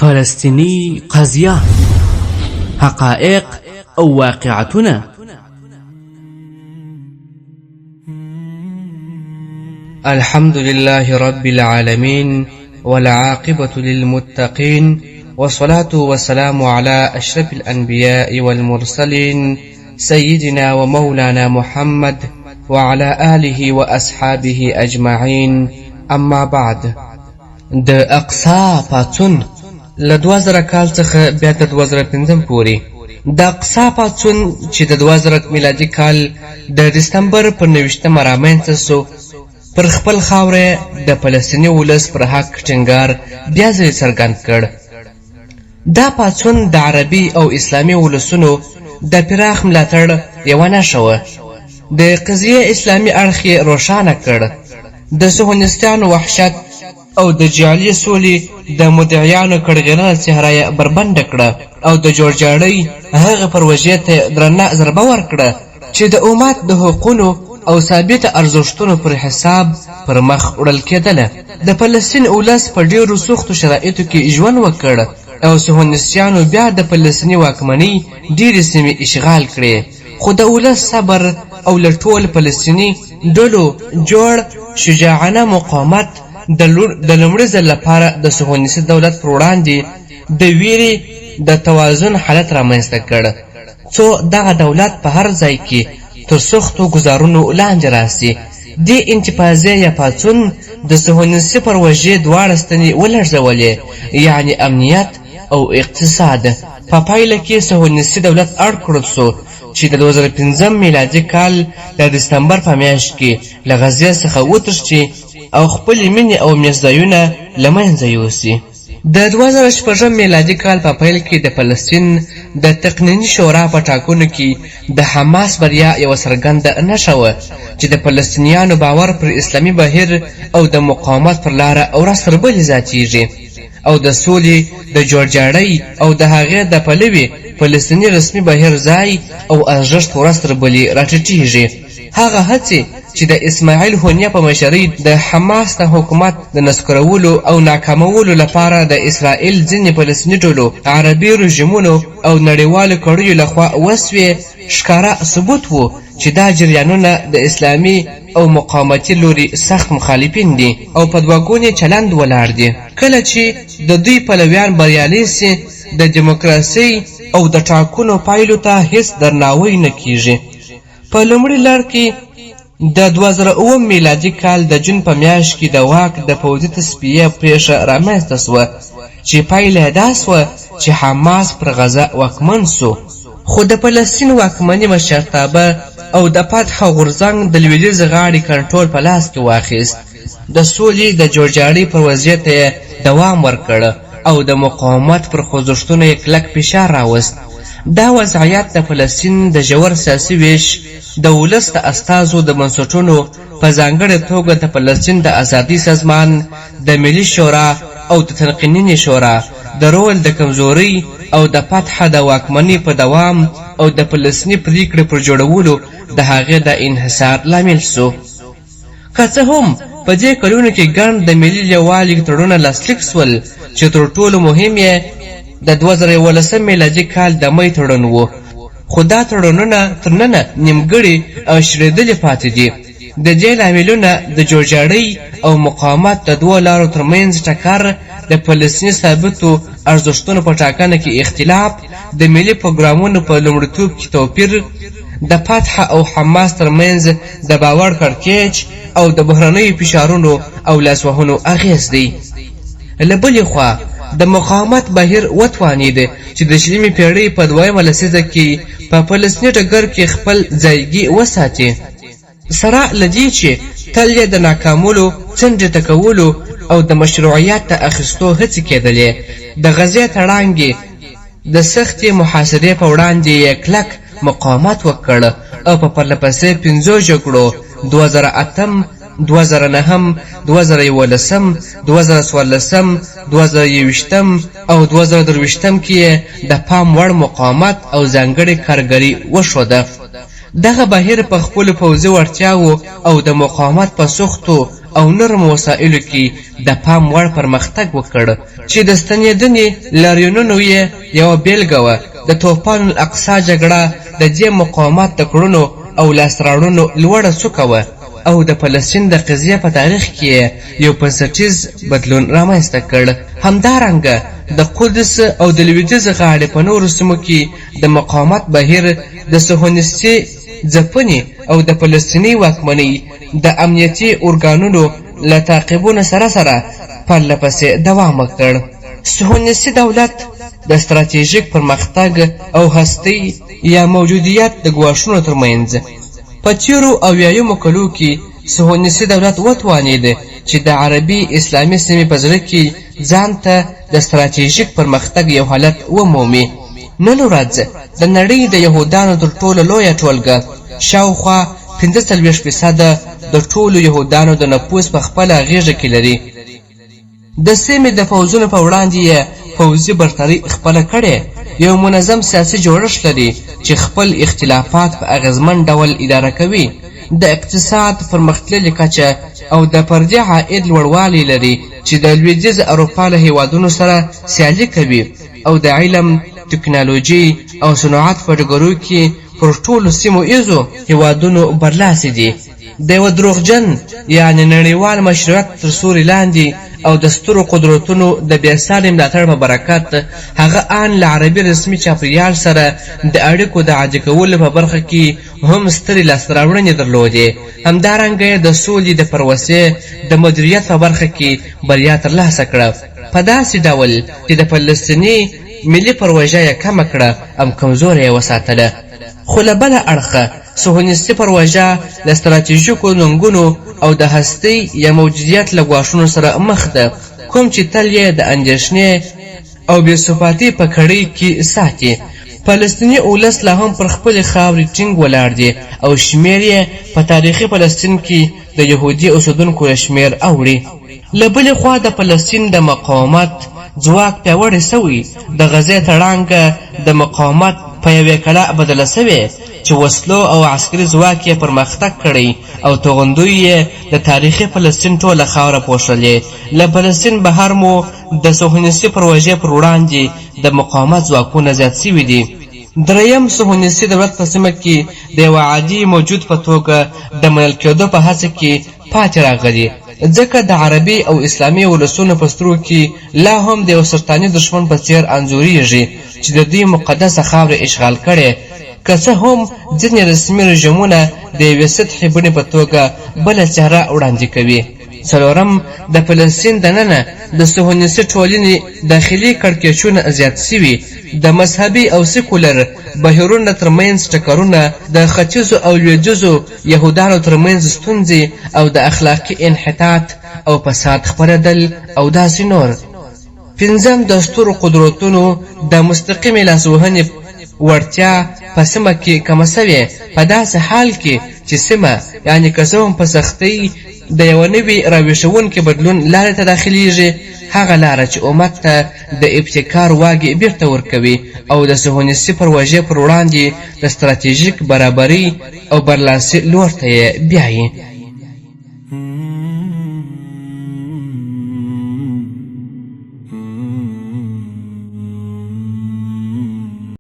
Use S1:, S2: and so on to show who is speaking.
S1: فلسطيني قضية حقائق أو واقعتنا.
S2: الحمد لله رب العالمين والعاقبة للمتقين والصلاة والسلام على أشرف الأنبياء والمرسلين سيدنا ومولانا محمد وعلى آله وأصحابه أجمعين. أما بعد، د اقصا پاڅون له 2000 کال څخه بیا د 2005 پورې د اقصا پاڅون چې د 2000 میلادي کال د دسمبر پر 29 رامنځته سو، پر خپل خاوره د فلسطیني ولس پر حق ټینګار بیا ځای څرګند کړ. دا پاڅون د عربي او اسلامي ولسونو د پراخ ملاتړ یوه نښه وه. د قضیې اسلامي اړخ یې روښانه کړ. د صهیونیستانو وحشت او د جعلي سولې د مدعیانو کړغېړنه څهره یې بربنډه کړه او د جوړجاړۍ هغه پروژې ته درنه ضربه ورکړه چې د امت د حقونو او ثابته ارزښتونو پر حساب پر مخ وړل کېدله. د فلسطین ولس په ډېرو سختو شرایطو کې ژوند وکړ او صهیونیستانو بیا د فلسطیني واکمنۍ ډېرې سیمې اشغال کړې، خو د ولس صبر او له ټول فلسطیني ډلو جوړ شجاعانه مقاومت د لومړي ځل لپاره د صهیونیستي دولت پر وړاندې د ویرې د توازن حالت رامنځته کړ، څو دغه دولت په هر ځای کې تر سختو ګزارونو لاندې راسي. دې انتفاضې یا پاڅون د صهیونیستي پروژې دواړه ستنې ولړزولې، یعنې امنیت او اقتصاد. په پایله کې صهیونیستي دولت اړ کړل سو چې د 2005 میلادي کال د دسمبر په میاشت کې له غزې څخه وتښتي او خپلې مینې او میشتځایونه له منځه یوسي. د 2006 میلادي کال په پیل کې د فلسطین د تقنیني شورا په ټاکنو کې د حماس بریا یوه څرګنده نښه وه چې د فلسطینیانو باور پر اسلامي بهیر او د مقاومت پر لاره ورځ تر بلې زیاتیږي او د سولې د جوړجاړۍ او د هغې د پلوي فلسطیني رسمي بهیر ځای او ارزښت ورځ تر بلې راټیټیږي. هغه هڅې چې د اسماعیل هونیه په مشرۍ د حماس د حکومت د نسکورولو او ناکامولو لپاره د اسرائیل ځینې فلسطیني ډلو، عربي رژیمونو او نړیوالو کړیو لخوا وسوې، ښکاره ثبوت و چې دا جریانونه د اسلامي او مقاومتي لوري سخت مخالفین دي او په دوه چلند ولاړ دي. کله چې د دوی پلویان بریالي سي، د دیموکراسۍ او د ټاکنو پایلو ته هیڅ درناوی نه کیږي. په لومړي لړ کې د 2009 میلادي کال د جون په میاشت کې د واک د پوځي تصفیې پېښه رامنځته سوه چې پایله یې دا سوه چې حماس پر غزه واکمن سو، خو د فلسطین واکمني مشرتابه او د فتح غورځنګ د لویدیځ غاړې کنټرول په لاس کې واخیست. د سولې د جوړجاړۍ پر وضعیت یې دوام ورکړ او د مقاومت پر خوځښتونو یې کلک فشار راوست. دا وضعیت د فلسطین د ژور سیاسي ویش، د ولس د استازو د بنسټونو، په ځانګړې توګه د فلسطین د ازادۍ سازمان، د ملي شورا او د تنقیني شورا د رول د کمزورۍ او د فتح د واکمنۍ په دوام او د فلسطیني پریکړې پر جوړولو د هغې د انحصار لامل سو. که څه هم په دې کلونو کې ګڼ د ملي یووالي تړونونه لاسلیک سول چې تر ټولو مهم یې د 2011 میلادي کال د مۍ تړون و، خو دا تړونونه تر ننه نیمګړي او شړېدلي پاتې دي. د دې لاملونه د جوړجاړۍ او مقاومت د دوو لارو ترمنځ ټکر، د فلسطیني ثابتو ارزښتونو په ټاکنه کې اختلاف، د ملي پروګرامونو په لومړیتوب کې توپیر، د فتح او حماس ترمنځ د باور کړکېچ او د بهرنیو فشارونو او لاسوهنو اغېز دی. له بلې خوا د مقاومت بهیر وتوانید چې د 20مې پیړۍ په 2مه لسیزه کې په فلسطیني ډګر کې خپل ځایګي وساتي، سره له دې چې تل یې د ناکامولو، څنډې ټکولو او د مشروعیت ته اخیستو هڅې کېدلې. د غزې تړانګې د سختې محاصرې په وړاندې یې کلک مقاومت وکړ او په پرلهپسې 5 جګړو 2008 2009 2011 2014 2020 او 2023 کې د پام وړ مقاومت او ځانګړې کارګري وښوده. دغه بهیر په خپل پوځي وړتیاو او د مقاومت په سختو او نرم وسایلو کې د پام وړ پرمختګ وکړ چې د ستنېدنې لاریونونو یې یوه بیلګه وه. د طوفان الاقصی جګړه د دې مقاومت د کړنو او لاسته لوړه څوکه وه او د فلسطین د قضیې په تاریخ کې یو بنسټیز بدلون رامنځته کړ. همدارنګه د قدس او د لویدیځ غاړې په نورو سیمو کې د مقاومت بهیر د صهیونیستي ځپنې او د فلسطیني واکمنۍ د امنیتي ارګانونو له تعقیبونو سره پرله پسې دوام وکړ. صهیونیستي دولت د ستراتیژیک پرمختګ او هستۍ یا موجودیت د ګواښونو ترمنځ په تیرو اویایمو کلو کې صهیونیستي دولت وتوانید چې د عربي اسلامي سیمې په زړه کې ځان ته د ستراتیژیک پرمختګ یو حالت ومومي. نن ورځ د نړۍ د یهودانو تر ټولو لویه ټولګه شاوخوا 45% د ټولو یهودانو د نفوس په خپله غېږه کې لري. د سیمې د پوځونو په وړاندې یې پوځي برتري خپله کړې. یو منظم سیاسي جوړښت لري چې خپل اختلافات په اغیزمن ډول اداره کوي. د اقتصاد پرمختللې کچه او د فردي عاید لوړوالی لري چې د لویدیځ اروپا له هیوادونو سره سیالي کوي او د علم، تکنالوژي او صنعت په ډګرو کې پر ټولو سیمو ایزو هیوادونو برلاسي دي. د یوه دروغجن یعنې نړیوال مشروعیت تر سوري لاندې او د سترو قدرتونو د بېساري ملاتړ په برکت هغه آن له عربي رسمي چاپریال سره د اړیکو د عادي کولو په برخه کې هم سترې لاسته راوړنې درلودې. همدارنګه یې د سولې د پروسې د مدیریت په برخه کې بریا ترلاسه کړه په داسې ډول چې د فلسطیني ملي پروژه یې کمه کړه او کمزوره یې وساتله. خو له بله اړخه صهیونیستي پروژه له ستراتیژیکو ننګونو او د هستۍ یا موجودیت له ګواښونو سره مخ ده، کوم چې تل یې د اندېښنې او بېثباتۍ په کړۍ کې ساتي. فلسطیني اولس لا هم پر خپلې خاورې ټینګ ولاړ دی او شمېر یې په تاریخي فلسطین کې د یهودي اوسېدونکو له شمېر اوړي. له بلې خوا د فلسطین د مقاومت ځواک پیاوړی سوی. د غزې تړانګه د مقاومت په یوې کلا بدله سوې چې وسلو او عسکري ځواک یې پرمختګ کړی او توغندوی یې د تاریخي فلسطین ټوله خاوره پوښلې. له فلسطین بهر مو د صهیونیستي پروژې پر وړاندې د مقاومت ځواکونه زیات سوي دي. دریم، صهیونیستي دولت په سیمه کې د یوه عادي موجود په توګه د منل کېدو په هڅه کې پاتې راغلی، ځکه د عربي او اسلامي ولسونو په سترګو کې لا هم د یو سرطاني دښمن په څېر انځورېږي چې د دوی مقدسه خاوره اشغال کړې، که څه هم ځینې رسمي رژیمونه د یوې سطحي بڼې په توګه بله څهره وړاندې کوي. څلورم، د فلسطین دننه د صهیونیستي ټولنې داخلي کړکېچونه زیات سوي، د مذهبي او سیکولر بهیرونو ترمنځ ټکرونه، د ختیځو او لویدیځو یهودانو ترمنځ ستونزې او د اخلاقي انحطاط او فساد خپرېدل او داسې نور. پنځم، د سترو قدرتونو د مستقیمې لاسوهنې وړتیا په سیمه کې کمه سوې، په داسې حال کې چې سیمه یعنې که څه هم په سختۍ د یوه نوي راویښونکي بدلون لارې ته داخلیږي، هغه لاره چې امت ته د ابتکار واګې بیرته ورکوي او د صهیونیستي پروژې پر وړاندې د ستراتیژیک برابرۍ او برلاسي لور ته یې بیایي.